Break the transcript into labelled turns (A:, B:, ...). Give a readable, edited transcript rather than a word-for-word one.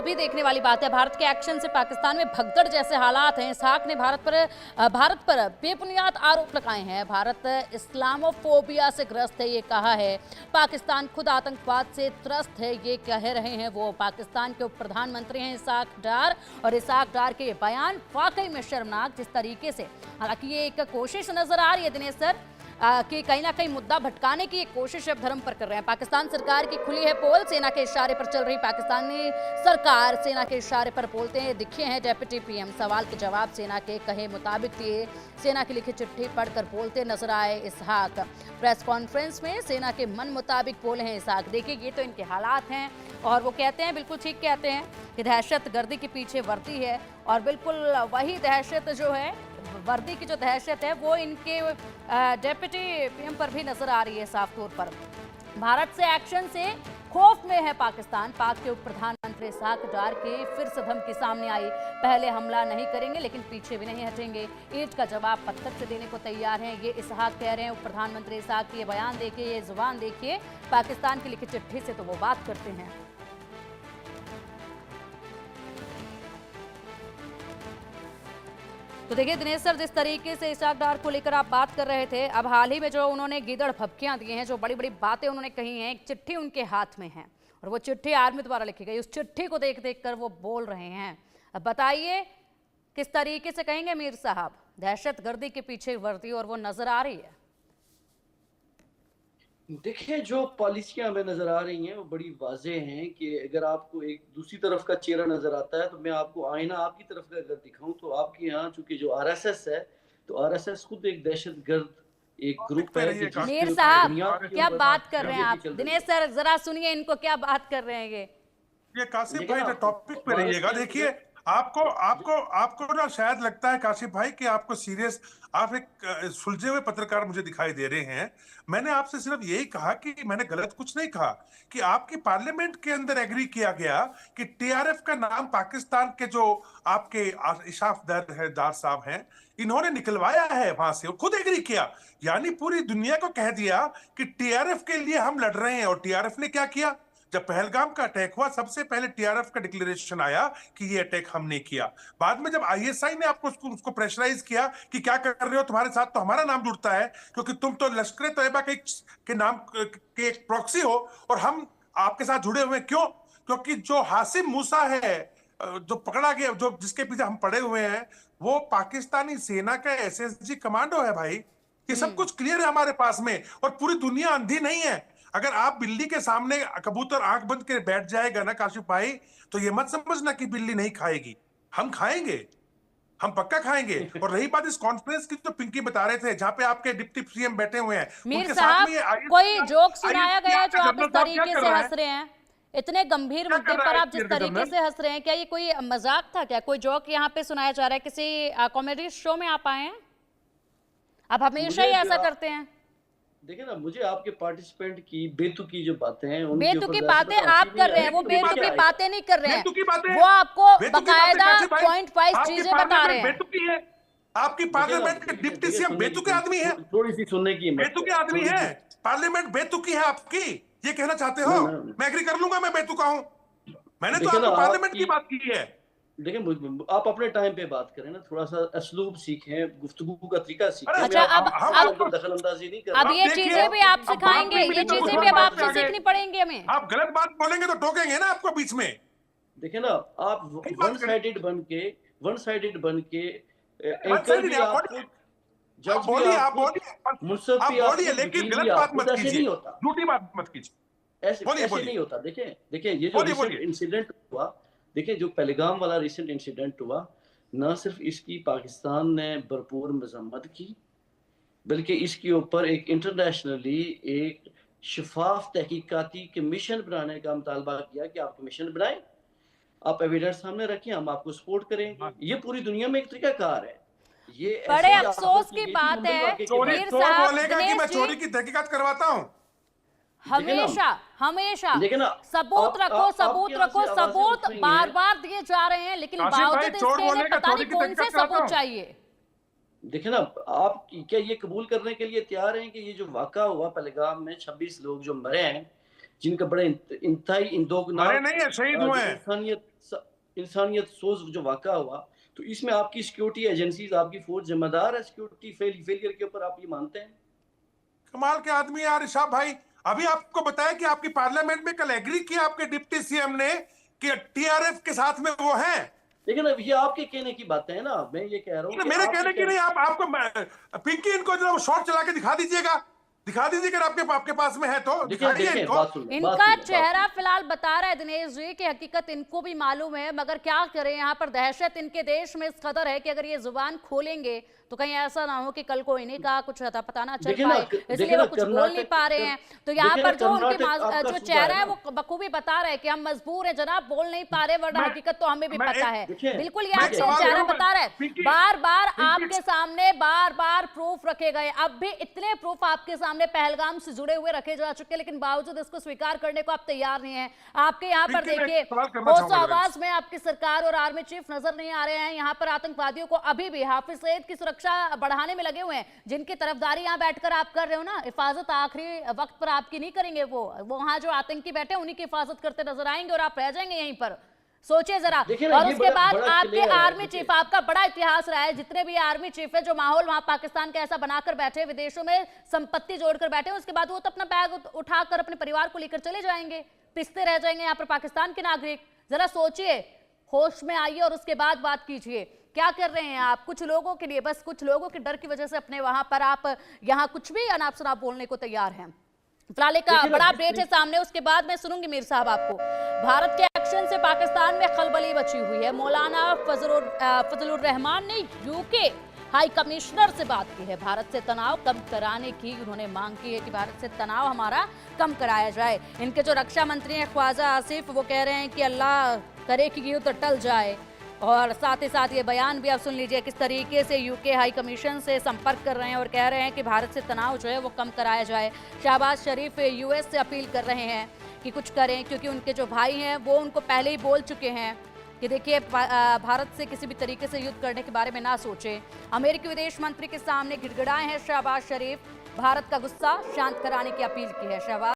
A: अभी देखने वाली बात है। भारत के एक्शन से पाकिस्तान में भगदड़ जैसे हालात हैं। इसहाक ने भारत पर बेबुनियाद आरोप लगाए हैं। भारत इस्लामोफोबिया से ग्रस्त है, ये कहा है। पाकिस्तान खुद आतंकवाद से त्रस्त है, ये कह रहे हैं वो। पाकिस्तान के उप प्रधानमंत्री हैं इसहाक डार, और इसहाक डार के बयान वाकई में शर्मनाक। जिस तरीके से, हालांकि ये एक कोशिश नजर आ रही है दिनेश सर कि कहीं ना कहीं मुद्दा भटकाने की एक कोशिश अब धर्म पर कर रहे हैं। पाकिस्तान सरकार की खुली है पोल, सेना के इशारे पर चल रही पाकिस्तानी सरकार सेना के इशारे पर बोलते हैं दिखे हैं डिप्टी पीएम। सवाल के जवाब सेना के कहे मुताबिक दिए, सेना की लिखी चिट्ठी पढ़कर बोलते नजर आए इसहाक। प्रेस कॉन्फ्रेंस में सेना के मन मुताबिक बोले हैं इसहाक। देखिए, ये तो इनके हालात हैं, और वो कहते हैं, बिल्कुल ठीक कहते हैं कि दहशत गर्दी के पीछे वर्दी है, और बिल्कुल वही दहशत जो है, वर्दी की जो दहशत है, वो इनके डिप्टी पीएम पर भी नजर आ रही है साफ तौर पर। भारत से एक्शन से खौफ में है पाकिस्तान। पाक के उप प्रधानमंत्री इसहाक डार के फिर से धमकी सामने आई, पहले हमला नहीं करेंगे लेकिन पीछे भी नहीं हटेंगे, ईंट का जवाब पत्थर से देने को तैयार हैं, ये इसहाक कह रहे हैं। उप प्रधानमंत्री इसहाक की ये बयान देखिए, ये जुबान देखिए, पाकिस्तान की लिखी चिट्ठी से तो वो बात करते हैं। तो देखिए दिनेश सर, जिस तरीके से इसहाक डार को लेकर आप बात कर रहे थे, अब हाल ही में जो उन्होंने गीदड़ भभकियां दी हैं, जो बड़ी बड़ी बातें उन्होंने कही हैं, एक चिट्ठी उनके हाथ में है, और वो चिट्ठी आर्मी द्वारा लिखी गई। उस चिट्ठी को देख देख कर वो बोल रहे हैं। अब बताइए किस तरीके से कहेंगे मीर साहब, दहशत गर्दी के पीछे वर्दी, और वो नजर आ रही है।
B: देखिए, जो पॉलिसियां हमें नजर आ रही हैं वो बड़ी वाज़ेह हैं कि अगर आपको एक दूसरी तरफ का चेहरा नजर आता है, तो मैं आपको आईना आपकी तरफ का अगर दिखाऊं, तो आपके यहाँ चूंकि जो आरएसएस है, तो आरएसएस खुद एक दहशतगर्द एक ग्रुप है कि
A: मीर साहब क्या बात कर रहे हैं आप? दिनेश सर जरा सुनिए इनको, क्या बात कर रहे हैं
C: ये कासिफ भाई टॉपिक पे रहिएगा। देखिए, आपको आपको आपको ना शायद लगता है काशिफ भाई कि आपको सीरियस, आप एक सुलझे हुए पत्रकार मुझे दिखाई दे रहे हैं। मैंने आपसे सिर्फ यही कहा कि मैंने गलत कुछ नहीं कहा, कि आपकी पार्लियामेंट के अंदर एग्री किया गया कि टीआरएफ का नाम पाकिस्तान के जो आपके इशाफ दार साहब हैं, इन्होंने निकलवाया है वहां से, खुद एग्री किया। यानी पूरी दुनिया को कह दिया कि टीआरएफ के लिए हम लड़ रहे हैं। और टीआरएफ ने क्या किया? जब पहलगाम का अटैक हुआ, सबसे पहले टीआरएफ का डिक्लेरेशन आया कि ये अटैक हमने किया। बाद में जब आईएसआई ने आपको उसको प्रेशराइज किया कि क्या कर रहे हो, तुम्हारे साथ तो हमारा नाम जुड़ता है, क्योंकि तुम तो लश्कर तैयबा के नाम के एक प्रॉक्सी हो, और हम आपके साथ जुड़े हुए। क्यों? क्योंकि जो हासिम मूसा है, जो पकड़ा गया, जो जिसके पीछे हम पड़े हुए हैं, वो पाकिस्तानी सेना का एसएसजी कमांडो है भाई। ये सब कुछ क्लियर है हमारे पास में, और पूरी दुनिया अंधी नहीं है। अगर आप बिल्ली के सामने कबूतर आंख बंद के बैठ जाएगा ना काशिफ भाई, तो ये मत समझना कि बिल्ली नहीं खाएगी। हम खाएंगे, हम पक्का खाएंगे। और रही बात इस कॉन्फ्रेंस की, तो पिंकी बता रहे थे, जहां पे आपके डिप्टी सीएम बैठे हुए हैं,
A: मीर साहब, कोई जोक सुनाया गया जो आप इस तरीके से हंस रहे हैं? इतने गंभीर मुद्दे पर आप जिस तरीके से हंस रहे हैं, क्या ये कोई मजाक था? क्या कोई जोक यहाँ पे सुनाया जा रहा है? किसी कॉमेडी शो में आप आए हैं? आप हमेशा ही ऐसा करते हैं।
B: देखिए ना, मुझे आपके पार्टिसिपेंट की बेतुकी जो बातें हैं,
A: बेतुकी बातें आप कर रहे हैं, वो बेतुकी बातें नहीं कर रहे हैं, वो आपको बकायदा पॉइंट वाइज चीजें बता रहे हैं।
C: बेतुकी है आपकी पार्लियामेंट के डिप्टी सीएम, बेतुके आदमी है,
B: थोड़ी सी सुनने की,
C: बेतुके आदमी है, पार्लियामेंट बेतुकी है आपकी, ये कहना चाहते हो? मैं एग्री कर लूंगा, मैं बेतुका हूं। मैंने तो आपको पार्लियामेंट की बात की है।
B: देखिए, आप अपने टाइम पे बात करें ना, थोड़ा सा असलूब सीखें, गुफ्तगू का तरीका सीखें।
A: अच्छा,
B: अब दखल अंदाजी नहीं कर।
A: अब ये चीजें भी आप सिखाएंगे, ये चीजें भी अब आपसे सीखनी पड़ेंगी हमें।
C: आप गलत बात बोलेंगे तो टोकेंगे ना आपको बीच में।
B: देखिए ना, आप वन साइडेड बन के एंकर भी आपको, जज भी आपको, मुनसिफ भी आपको,
C: लेकिन गलत बात मत कीजिए, झूठी बात मत कीजिए,
B: ऐसे नहीं होता। देखिए ये जो रिसेंट इंसिडेंट हुआ, देखिए जो पहलगाम वाला रिसेंट इंसिडेंट हुआ, ना सिर्फ इसकी पाकिस्तान ने भरपूर मजम्मत की, बल्कि इसके ऊपर एक इंटरनेशनली एक शफाफ तहकीकाती कमीशन बनाने का मुतालबा किया कि आप कमीशन बनाएं, आप एविडेंस सामने रखें, हम आपको सपोर्ट करेंगे। ये पूरी दुनिया में एक तरीकाकार है। ये
A: बड़े अफसोस की बात है मीर साहब,
C: बोलेगा कि मैं चोरी की तहकीकात करवाता हूं।
A: हमेशा सबूत रखो, सबूत बार बार दिए जा रहे हैं, लेकिन बावजूद इसके पता नहीं कौन से सबूत चाहिए।
B: देखिए ना, आप क्या ये कबूल करने के लिए तैयार हैं कि ये जो वाक़ा हुआ पहलगाम में 26 लोग जो मरे हैं, जिनका बड़ा इंतहाई
C: अरे
B: इंदोगनाक
C: नहीं है, शहीद हुए हैं।
B: इंसानियत सोच जो वाक़ा हुआ, तो इसमें आपकी सिक्योरिटी एजेंसीज, आपकी फौज जिम्मेदार है सिक्योरिटी फेलियर के ऊपर, आप ये मानते हैं?
C: कमाल के आदमी यार ऋषभ भाई। अभी आपको बताया कि आपकी पार्लियामेंट में कल एग्री किया आपके डिप्टी सीएम ने कि टीआरएफ के साथ में वो हैं।
B: लेकिन अब ये आपके कहने की बातें हैं ना, मैं ये कह रहा हूँ कि
C: मेरे
B: आपके
C: कहने की नहीं, आपको पिंकी इनको जरा शॉट चला के दिखा दीजिएगा, दिखा दीजिएगा आपके पास में है तो
B: देखिए
C: दिखाइए
B: देखिए
C: इनको।
B: बात सुनिए, बात
A: इनका
B: सुनिए,
A: चेहरा फिलहाल बता रहा है दिनेश जी कि हकीकत इनको भी मालूम है, मगर क्या करें, यहाँ पर दहशत इनके देश में इस कदर है कि अगर ये जुबान खोलेंगे तो कहीं ऐसा ना हो कि कल को इन्हीं का कुछ अता पता ना चल
B: देखिए ना,
A: पाए,
B: देखिए
A: इसलिए
B: ना,
A: वो कुछ बोल नहीं पा रहे हैं। तो यहाँ
B: देखिए ना,
A: पर जो उनके
B: कर्नाटक आपका
A: जो
B: सूबा
A: चेहरा
B: है
A: है
B: ना।
A: वो बखूबी बता रहे हैं कि हम मजबूर हैं जनाब, बोल नहीं पा रहे, वरना हकीकत तो हमें भी
C: मैं
A: पता है।
B: देखिए,
A: बिल्कुल ये
C: मैं
A: आपसे
C: सवाल
A: चेहरा
C: करूंगा,
A: बता रहा है,
C: पिंकी,
A: बार बार
C: पिंकी,
A: आपके सामने बार बार प्रूफ रखे गए, अब भी इतने प्रूफ आपके सामने पहलगाम से जुड़े हुए रखे जा चुके, लेकिन बावजूद इसको स्वीकार करने को आप तैयार नहीं है। आपके यहाँ पर
C: पिंकी, मैं
A: देखिए
C: सवाल करना
A: होश
C: चाहूंगा
A: आवाज में आपकी सरकार और आर्मी चीफ नजर नहीं आ रहे हैं। यहाँ पर आतंकवादियों को अभी भी हाफिज सईद की सुरक्षा बढ़ाने में लगे हुए हैं, जिनकी तरफदारी यहाँ बैठकर आप कर रहे हो ना, हिफाजत आखिरी वक्त पर आपकी नहीं करेंगे, वो वहां जो आतंकी बैठे उन्हीं की हिफाजत करते नजर आएंगे और आप रह जाएंगे यहीं पर। सोचिए जरा।
B: देखिए ना,
A: और
B: ये
A: उसके बाद
B: बड़ा
A: आपके
B: clear है,
A: आर्मी
B: देखिए।
A: चीफ, आपका बड़ा इतिहास रहा है, जितने भी आर्मी चीफ है जो माहौल वहां पाकिस्तान का ऐसा बनाकर बैठे, विदेशों में संपत्ति जोड़कर बैठे, उसके बाद वो तो अपना बैग उठाकर अपने परिवार को लेकर चले जाएंगे, पिसते रह जाएंगे यहाँ पर पाकिस्तान के नागरिक। जरा सोचिए, होश में आइए और उसके बाद बात कीजिए। क्या कर रहे हैं आप? कुछ लोगों के लिए, बस कुछ लोगों के डर की वजह से अपने वहां पर आप यहाँ कुछ भी अनाप शनाप बोलने को तैयार हैं। फिलहाल एक बड़ा अपडेट है सामने, उसके बाद मैं सुनूंगी मीर साहब आपको। भारत के एक्शन से पाकिस्तान में खलबली मची हुई है। मौलाना फजलुर रहमान ने यूके हाई कमिश्नर से बात की है, भारत से तनाव कम कराने की उन्होंने मांग की है कि भारत से तनाव हमारा कम कराया जाए। इनके जो रक्षा मंत्री हैं ख्वाजा आसिफ, वो कह रहे हैं कि अल्लाह करे कि युद्ध टल जाए, और साथ ही साथ ये बयान भी आप सुन लीजिए किस तरीके से यूके हाई कमीशन से संपर्क कर रहे हैं और कह रहे हैं कि भारत से तनाव जो है वो कम कराया जाए। शहबाज शरीफ यूएस से अपील कर रहे हैं कि कुछ करें, क्योंकि उनके जो भाई हैं वो उनको पहले ही बोल चुके हैं कि देखिए भारत से किसी भी तरीके से युद्ध करने के बारे में ना सोचें। अमेरिकी विदेश मंत्री के सामने गिड़गिड़ाए हैं शहबाज शरीफ, भारत का गुस्सा शांत कराने की अपील की है। शहबाज